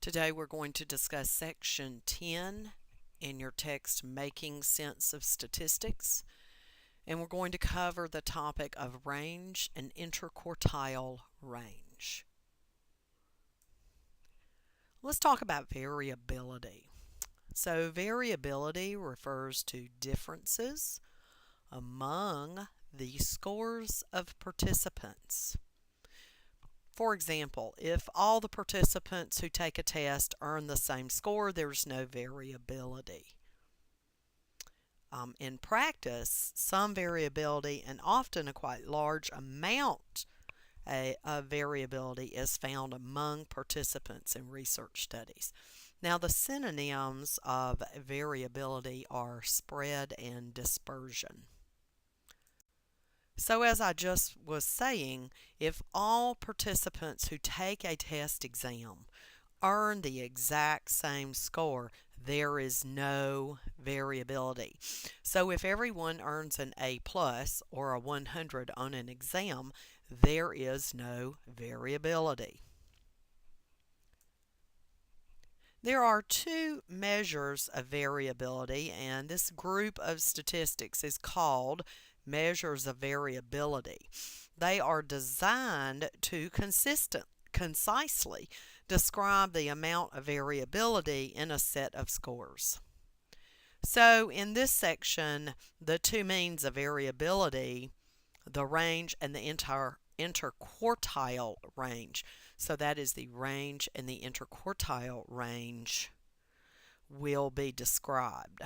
Today we're going to discuss section 10 in your text, Making Sense of Statistics, and we're going to cover the topic of range and interquartile range. Let's talk about variability. So variability refers to differences among the scores of participants. For example, if all the participants who take a test earn the same score, there's no variability. In practice, some variability and often a quite large amount of variability is found among participants in research studies. Now, the synonyms of variability are spread and dispersion. So as I just was saying, if all participants who take a test exam earn the exact same score, there is no variability. So if everyone earns an A+ or a 100 on an exam, there is no variability. There are two measures of variability, and this group of statistics is called measures of variability. They are designed to concisely describe the amount of variability in a set of scores. So in this section, the two means of variability, the range and the interquartile range. So that is the range and the interquartile range will be described.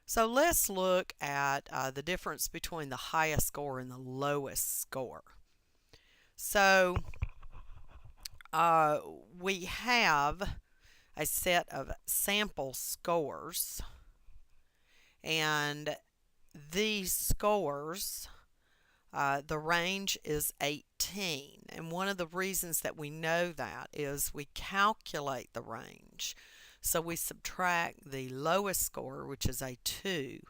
So let's look at the difference between the highest score and the lowest score. So we have a set of sample scores, and these scores, the range is 18. And one of the reasons that we know that is we calculate the range. So we subtract the lowest score, which is a 2,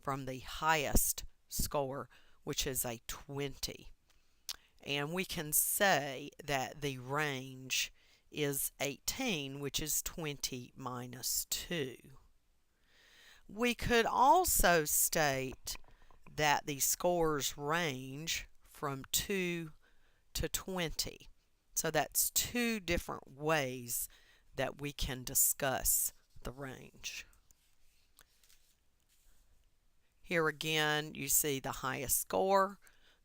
from the highest score, which is a 20. And we can say that the range is 18, which is 20 minus 2. We could also state that the scores range from 2 to 20. So that's two different ways that we can discuss the range. Here again, you see the highest score,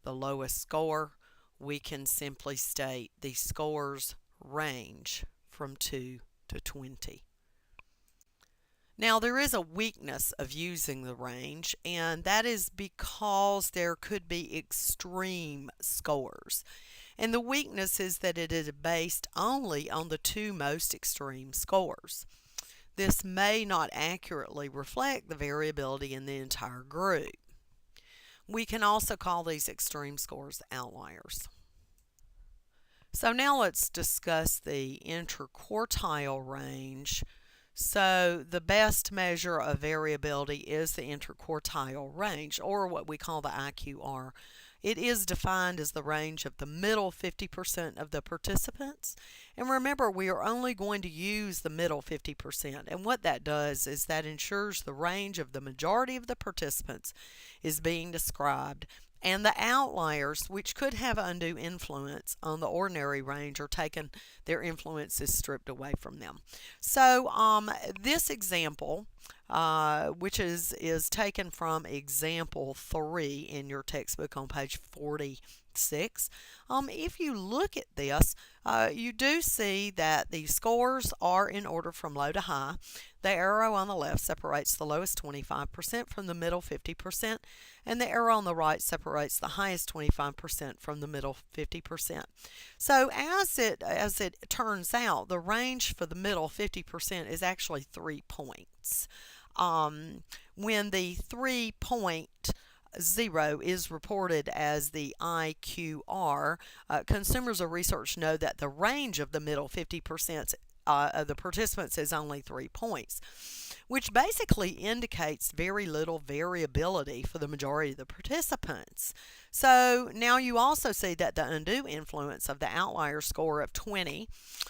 the lowest score. We can simply state the scores range from 2 to 20. Now, there is a weakness of using the range, and that is because there could be extreme scores. And the weakness is that it is based only on the two most extreme scores. This may not accurately reflect the variability in the entire group. We can also call these extreme scores outliers. So now let's discuss the interquartile range. So the best measure of variability is the interquartile range, or what we call the IQR. It is defined as the range of the middle 50% of the participants. And remember, we are only going to use the middle 50%. And what that does is that ensures the range of the majority of the participants is being described, and the outliers, which could have undue influence on the ordinary range, are taken, their influence is stripped away from them. So this example, which is taken from example 3 in your textbook on page 46. If you look at this, you do see that the scores are in order from low to high. The arrow on the left separates the lowest 25% from the middle 50%, and the arrow on the right separates the highest 25% from the middle 50%. So as it turns out, the range for the middle 50% is actually 3 points. When the 3.0 is reported as the IQR, consumers of research know that the range of the middle 50% of the participants is only 3 points, which basically indicates very little variability for the majority of the participants. So now you also see that the undue influence of the outlier score of 20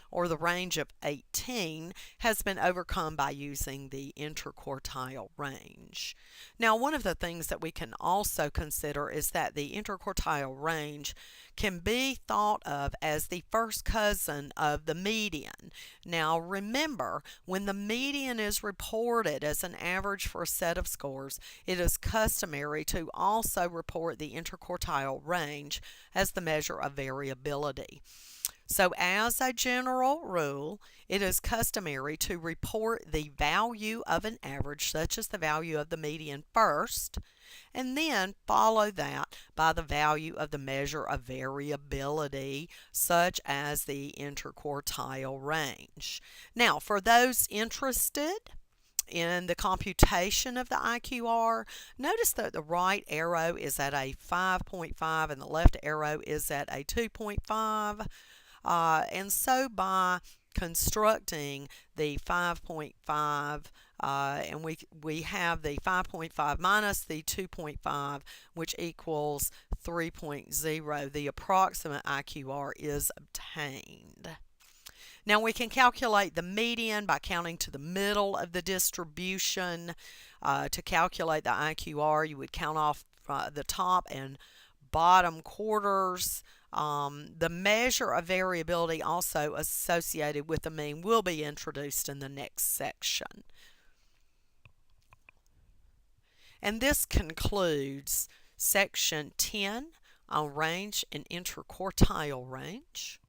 or the range of 18 has been overcome by using the interquartile range. Now, one of the things that we can also consider is that the interquartile range can be thought of as the first cousin of the median. Now, remember, when the median is reported as an average for a set of scores, it is customary to also report the interquartile range as the measure of variability. So as a general rule, it is customary to report the value of an average, such as the value of the median first, and then follow that by the value of the measure of variability, such as the interquartile range. Now, for those interested in the computation of the IQR, notice that the right arrow is at a 5.5 and the left arrow is at a 2.5. And so by constructing the 5.5 and we have the 5.5 minus the 2.5, which equals 3.0, the approximate IQR is obtained. Now we can calculate the median by counting to the middle of the distribution. To calculate the IQR, you would count off the top and bottom quarters. The measure of variability also associated with the mean will be introduced in the next section. And this concludes section 10 on range and interquartile range.